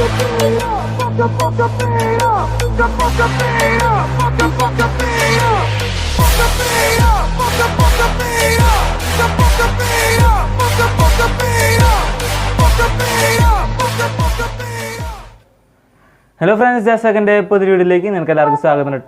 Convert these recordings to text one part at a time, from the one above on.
Hello friends, Jestalkന്റെ പുതിയ വീഡിയോയിലേക്ക് നിങ്ങൾക്ക് എല്ലാവർക്കും സ്വാഗതം.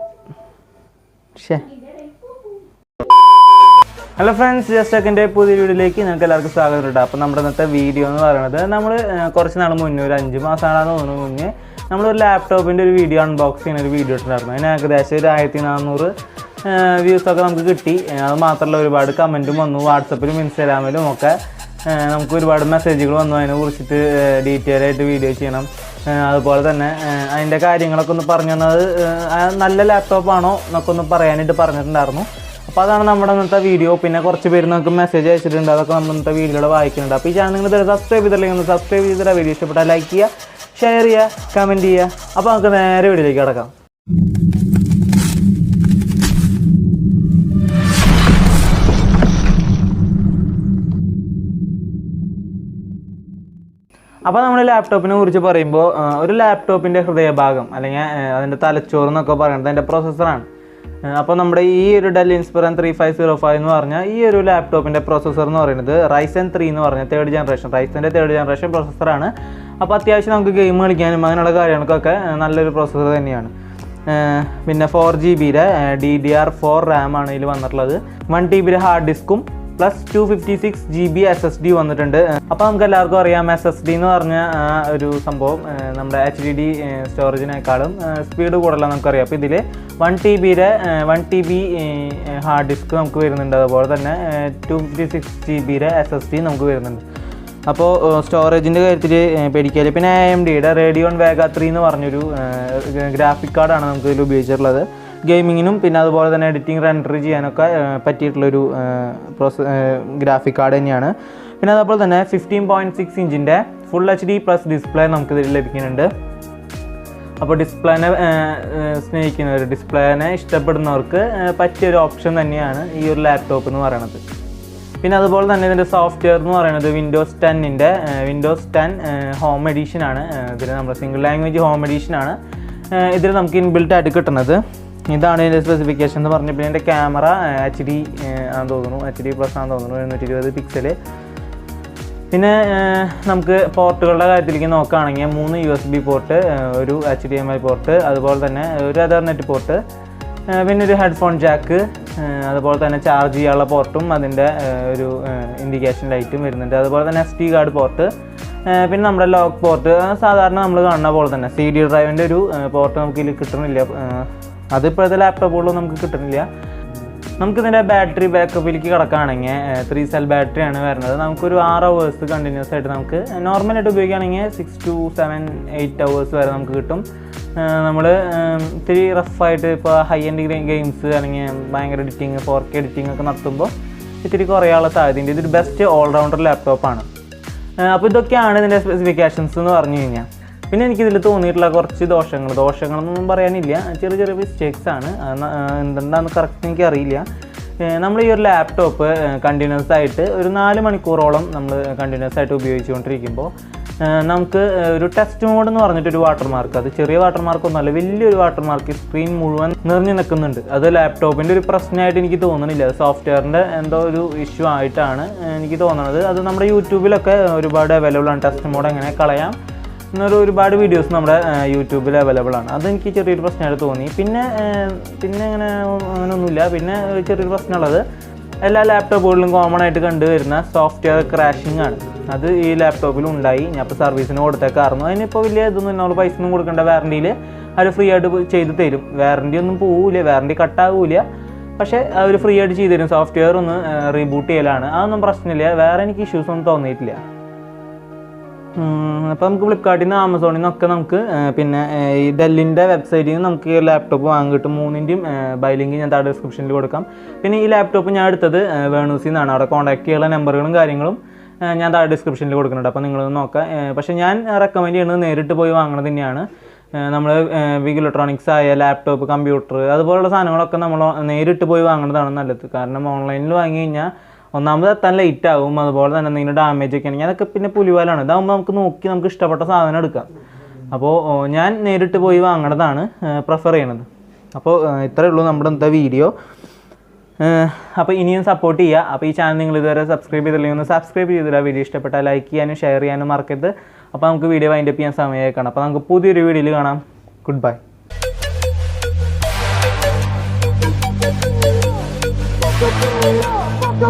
Hello friends, Jestalkന്റെ പുതിയ വീഡിയോയിലേക്ക് നിങ്ങൾക്ക് എല്ലാവർക്കും സ്വാഗതം. അപ്പോൾ നമ്മുടെ ഇന്നത്തെ വീഡിയോ എന്ന് പറയുന്നത് നമ്മൾ കുറച്ച് നാൾ മുന്നേ ഒരു 5 മാസമാണെന്ന് തോന്നുന്നു മുന്നേ നമ്മളൊരു ലാപ്ടോപ്പിൻ്റെ ഒരു വീഡിയോ അൺബോക്സ് ചെയ്യുന്ന ഒരു വീഡിയോ ഇട്ടിട്ടുണ്ടായിരുന്നു. അതിന് ഏകദേശം ഒരു 1400 വ്യൂസൊക്കെ നമുക്ക് കിട്ടി. അത് മാത്രമല്ല ഒരുപാട് കമൻറ്റും വന്നു, വാട്സപ്പിലും ഇൻസ്റ്റാഗ്രാമിലും ഒക്കെ നമുക്ക് ഒരുപാട് മെസ്സേജുകൾ വന്നു. അതിനെ കുറിച്ചിട്ട് ഡീറ്റെയിൽ ആയിട്ട് വീഡിയോ ചെയ്യണം, അതുപോലെ തന്നെ അതിൻ്റെ കാര്യങ്ങളൊക്കെ ഒന്ന് പറഞ്ഞു തന്നത് നല്ല ലാപ്ടോപ്പാണോ എന്നൊക്കെ ഒന്ന് പറയാനായിട്ട് പറഞ്ഞിട്ടുണ്ടായിരുന്നു. അപ്പോൾ അതാണ് നമ്മുടെ ഇന്നത്തെ വീഡിയോ. പിന്നെ കുറച്ച് പേര് നമുക്ക് മെസ്സേജ് അയച്ചിട്ടുണ്ട്, അതൊക്കെ നമ്മൾ ഇന്നത്തെ വീഡിയോയിൽ വായിക്കുന്നുണ്ട്. അപ്പോൾ ഈ ചാനൽ നിങ്ങൾ സബ്സ്ക്രൈബ് ചെയ്തില്ലെങ്കിൽ ഒന്ന് സബ്സ്ക്രൈബ് ചെയ്തിട്ട് വീഡിയോ ഇഷ്ടപ്പെട്ടാൽ ലൈക്ക് ചെയ്യുക, ഷെയർ ചെയ്യുക, കമൻറ്റ് ചെയ്യുക. അപ്പോൾ നമുക്ക് നേരെ വീഡിയോയിലേക്ക് കിടക്കാം. അപ്പോൾ നമ്മൾ ലാപ്ടോപ്പിനെ കുറിച്ച് പറയുമ്പോൾ ഒരു ലാപ്ടോപ്പിൻ്റെ ഹൃദയഭാഗം അല്ലെങ്കിൽ അതിൻ്റെ തലച്ചോറ് എന്നൊക്കെ പറയുന്നത് അതിൻ്റെ പ്രോസസ്സറാണ്. അപ്പോൾ നമ്മുടെ ഈ ഒരു ഡെൽ ഇൻസ്പിറൻ 3505 എന്ന് പറഞ്ഞാൽ ഈ ഒരു ലാപ്ടോപ്പിൻ്റെ പ്രോസസ്സർ എന്ന് പറയുന്നത് Ryzen 3 എന്ന് പറഞ്ഞ തേർഡ് ജനറേഷൻ പ്രോസസ്സറാണ്. അപ്പോൾ അത്യാവശ്യം നമുക്ക് ഗെയിം കളിക്കാനും അങ്ങനെയുള്ള കാര്യങ്ങൾക്കൊക്കെ നല്ലൊരു പ്രോസസ്സർ തന്നെയാണ്. പിന്നെ 4GB DDR4 RAM ആണ് ഇതിൽ വന്നിട്ടുള്ളത്. 1TB hard ഡിസ്കും plus 256GB SSD വന്നിട്ടുണ്ട്. അപ്പോൾ നമുക്ക് എല്ലാവർക്കും അറിയാം SSD എന്ന് പറഞ്ഞ ഒരു സംഭവം നമ്മുടെ HDD സ്റ്റോറേജിനേക്കാളും സ്പീഡ് കൂടുതലാണ് നമുക്കറിയാം. അപ്പോൾ ഇതിൽ 1TB ഹാർഡ് ഡിസ്ക് നമുക്ക് വരുന്നുണ്ട്, അതുപോലെ തന്നെ 256GB SSD നമുക്ക് വരുന്നുണ്ട്. അപ്പോൾ സ്റ്റോറേജിൻ്റെ കാര്യത്തിൽ പേടിക്കാതെ. പിന്നെ AMDയുടെ റേഡിയോൺ വേഗ 3 എന്ന് പറഞ്ഞൊരു ഗ്രാഫിക് കാർഡാണ് നമുക്ക് ഇതിൽ ഉപയോഗിച്ചിട്ടുള്ളത്. ഗെയിമിങ്ങിനും പിന്നെ അതുപോലെ തന്നെ എഡിറ്റിംഗ് റെൻഡർ ചെയ്യാനൊക്കെ പറ്റിയിട്ടുള്ളൊരു ഗ്രാഫിക് കാർഡ് തന്നെയാണ്. പിന്നെ അതുപോലെ തന്നെ 15.6 ഇഞ്ചിൻ്റെ ഫുൾ HD പ്ലസ് ഡിസ്പ്ലേ നമുക്കിതിൽ ലഭിക്കുന്നുണ്ട്. അപ്പോൾ ഡിസ്പ്ലേനെ സ്നേഹിക്കുന്നവർ, ഡിസ്പ്ലേനെ ഇഷ്ടപ്പെടുന്നവർക്ക് പറ്റിയൊരു ഓപ്ഷൻ തന്നെയാണ് ഈ ഒരു ലാപ്ടോപ്പ് എന്ന് പറയുന്നത്. പിന്നെ അതുപോലെ തന്നെ ഇതിൻ്റെ സോഫ്റ്റ്വെയർ എന്ന് പറയുന്നത് വിൻഡോസ് 10 ഹോം എഡീഷനാണ്. ഇതിൽ നമ്മൾ സിംഗിൾ ലാംഗ്വേജ് ഹോം എഡീഷനാണ് ഇതിൽ നമുക്ക് ഇൻബിൽട്ട് ആയിട്ട് കിട്ടുന്നത്. ഇതാണ് ഇതിൻ്റെ സ്പെസിഫിക്കേഷൻ എന്ന് പറഞ്ഞപ്പോൾ ഇതിൻ്റെ ക്യാമറ HD ആണെന്ന് തോന്നുന്നു, HD+ ആണെന്ന് തോന്നുന്നു, 220 പിക്സൽ. പിന്നെ നമുക്ക് പോർട്ടുകളുടെ കാര്യത്തിലേക്ക് നോക്കുകയാണെങ്കിൽ 3 USB പോർട്ട്, ഒരു HDMI പോർട്ട്, അതുപോലെ തന്നെ ഒരു എതർനെറ്റ് പോർട്ട്, പിന്നെ ഒരു ഹെഡ്ഫോൺ ജാക്ക്, അതുപോലെ തന്നെ ചാർജ് ചെയ്യാനുള്ള പോർട്ടും അതിൻ്റെ ഒരു ഇൻഡിക്കേഷൻ ലൈറ്റും വരുന്നുണ്ട്. അതുപോലെ തന്നെ SD കാർഡ് പോർട്ട്, പിന്നെ നമ്മുടെ ലോക്ക് പോർട്ട് സാധാരണ നമ്മൾ കാണുന്ന പോലെ തന്നെ. CD ഡ്രൈവിൻ്റെ ഒരു പോർട്ട് നമുക്ക് ഇതിൽ കിട്ടുന്നില്ല, അതിപ്പോഴത്തെ ലാപ്ടോപ്പുകളിലും നമുക്ക് കിട്ടുന്നില്ല. നമുക്കിതിൻ്റെ ബാറ്ററി ബാക്കപ്പിലേക്ക് കിടക്കുകയാണെങ്കിൽ 3 സെൽ ബാറ്ററിയാണ് വരുന്നത്. നമുക്കൊരു 6 hours കണ്ടിന്യൂസ് ആയിട്ട് നമുക്ക് നോർമലായിട്ട് ഉപയോഗിക്കുകയാണെങ്കിൽ 6 to 7, 8 hours വരെ നമുക്ക് കിട്ടും. നമ്മൾ ഇത്തിരി റഫായിട്ട് ഇപ്പോൾ ഹൈ എൻഡ് ഗെയിംസ് അല്ലെങ്കിൽ ഭയങ്കര എഡിറ്റിങ് 4K എഡിറ്റിംഗ് ഒക്കെ നടത്തുമ്പോൾ ഇത്തിരി കുറയാനുള്ള സാധ്യതയുണ്ട്. ഇതൊരു ബെസ്റ്റ് ഓൾറൗണ്ടർ ലാപ്ടോപ്പാണ്. അപ്പോൾ ഇതൊക്കെയാണ് ഇതിൻ്റെ സ്പെസിഫിക്കേഷൻസ് എന്ന് പറഞ്ഞു കഴിഞ്ഞാൽ. പിന്നെ എനിക്കിതിൽ തോന്നിയിട്ടുള്ള കുറച്ച് ദോഷങ്ങളൊന്നും പറയാനില്ല, ചെറിയ മിസ്റ്റേക്സ് ആണ്. എന്തുണ്ടാന്ന് കറക്റ്റ് എനിക്കറിയില്ല. നമ്മൾ ഈ ഒരു ലാപ്ടോപ്പ് കണ്ടിന്യൂസ് ആയിട്ട് ഒരു 4 മണിക്കൂറോളം നമ്മൾ കണ്ടിന്യൂസ് ആയിട്ട് ഉപയോഗിച്ചുകൊണ്ടിരിക്കുമ്പോൾ നമുക്ക് ഒരു ടെസ്റ്റ് മോഡ് എന്ന് പറഞ്ഞിട്ടൊരു വാട്ടർമാർക്ക്, അത് ചെറിയ വാട്ടർമാർക്കൊന്നുമല്ല, വലിയൊരു വാട്ടർമാർക്ക് സ്ക്രീൻ മുഴുവൻ നിറഞ്ഞു നിൽക്കുന്നുണ്ട്. അത് ലാപ്ടോപ്പിൻ്റെ ഒരു പ്രശ്നമായിട്ട് എനിക്ക് തോന്നുന്നില്ല, അത് സോഫ്റ്റ്വെയറിൻ്റെ എന്തോ ഒരു ഇഷ്യൂ ആയിട്ടാണ് എനിക്ക് തോന്നുന്നത്. അത് നമ്മുടെ യൂട്യൂബിലൊക്കെ ഒരുപാട് അവൈലബിൾ ആണ്. ടെസ്റ്റ് മോഡ് എങ്ങനെ കളയാം എന്നൊരു ഒരുപാട് വീഡിയോസ് നമ്മുടെ യൂട്യൂബിൽ അവൈലബിൾ ആണ്. അതെനിക്ക് ചെറിയൊരു പ്രശ്നമായിട്ട് തോന്നി. പിന്നെ അങ്ങനെയൊന്നുമില്ല. പിന്നെ ചെറിയൊരു പ്രശ്നമുള്ളത് എല്ലാ ലാപ്ടോപ്പുകളിലും കോമൺ ആയിട്ട് കണ്ടുവരുന്ന സോഫ്റ്റ്വെയർ ക്രാഷിംഗ് ആണ്. അത് ഈ ലാപ്ടോപ്പിലും ഉണ്ടായി. ഞാൻ ഇപ്പോൾ സർവീസിന് കൊടുത്തേക്കായിരുന്നു. അതിനിപ്പോൾ വലിയ ഇതൊന്നും നമ്മൾ പൈസ ഒന്നും കൊടുക്കേണ്ട, വാറണ്ടിയിൽ അവർ ഫ്രീ ആയിട്ട് ചെയ്ത് തരും. വാറണ്ടി ഒന്നും പോവില്ല, വാറണ്ടി കട്ടാവില്ല, പക്ഷേ അവർ ഫ്രീ ആയിട്ട് ചെയ്ത് തരും. സോഫ്റ്റ്വെയർ ഒന്ന് റീബൂട്ട് ചെയ്യലാണ്, അതൊന്നും പ്രശ്നമില്ല. വേറെ എനിക്ക് ഇഷ്യൂസ് ഒന്നും തോന്നിയിട്ടില്ല. അപ്പോൾ നമുക്ക് ഫ്ലിപ്കാർട്ടിൽ നിന്ന് ആമസോണിൽ നിന്നൊക്കെ നമുക്ക് പിന്നെ ഈ ഡെല്ലിൻ്റെ വെബ്സൈറ്റിൽ നിന്ന് നമുക്ക് ഈ ലാപ്ടോപ്പ് വാങ്ങി കിട്ടും. 3ൻ്റെയും ബൈ ലിങ്ക് ഞാൻ താഴെ ഡിസ്ക്രിപ്ഷനിൽ കൊടുക്കാം. പിന്നെ ഈ ലാപ്ടോപ്പ് ഞാൻ എടുത്തത് വേണൂസിൽ നിന്നാണ്. അവിടെ കോൺടാക്ട് ചെയ്യാനുള്ള നമ്പറുകളും കാര്യങ്ങളും ഞാൻ താഴെ ഡിസ്ക്രിപ്ഷനിൽ കൊടുക്കുന്നുണ്ട്, അപ്പോൾ നിങ്ങളൊന്ന് നോക്കാം. പക്ഷേ ഞാൻ റെക്കമെൻഡ് ചെയ്യുന്നത് നേരിട്ട് പോയി വാങ്ങുന്നത് തന്നെയാണ്. നമ്മൾ ബിഗ് ഇലക്ട്രോണിക്സ് ആയ ലാപ്ടോപ്പ്, കമ്പ്യൂട്ടർ അതുപോലുള്ള സാധനങ്ങളൊക്കെ നമ്മൾ നേരിട്ട് പോയി വാങ്ങുന്നതാണ് നല്ലത്. കാരണം ഓൺലൈനിൽ വാങ്ങി കഴിഞ്ഞാൽ ഒന്നാമത് എത്താൻ ലേറ്റ് ആവും, അതുപോലെ തന്നെ എന്തെങ്കിലും ഡാമേജ് ഒക്കെ ആണെങ്കിൽ അതൊക്കെ പിന്നെ പുലിവാലാണ്. ഇതാകുമ്പോൾ നമുക്ക് നോക്കി നമുക്ക് ഇഷ്ടപ്പെട്ട സാധനം എടുക്കാം. അപ്പോൾ ഞാൻ നേരിട്ട് പോയി വാങ്ങണതാണ് പ്രിഫർ ചെയ്യണത്. അപ്പോൾ ഇത്രയേ ഉള്ളൂ നമ്മുടെ ഇന്നത്തെ വീഡിയോ. അപ്പോൾ ഇനിയും സപ്പോർട്ട് ചെയ്യുക. അപ്പോൾ ഈ ചാനൽ നിങ്ങൾ ഇതുവരെ സബ്സ്ക്രൈബ് ചെയ്തില്ലെങ്കിൽ ഒന്ന് സബ്സ്ക്രൈബ് ചെയ്തില്ല. വീഡിയോ ഇഷ്ടപ്പെട്ടാൽ ലൈക്ക് ചെയ്യാനും ഷെയർ ചെയ്യാനും മറക്കരുത്. അപ്പോൾ നമുക്ക് വീഡിയോ വൈൻഡപ്പ് ചെയ്യാൻ സമയമായി കാണാം. അപ്പോൾ നമുക്ക് പുതിയൊരു വീഡിയോയിൽ കാണാം. Good bye. The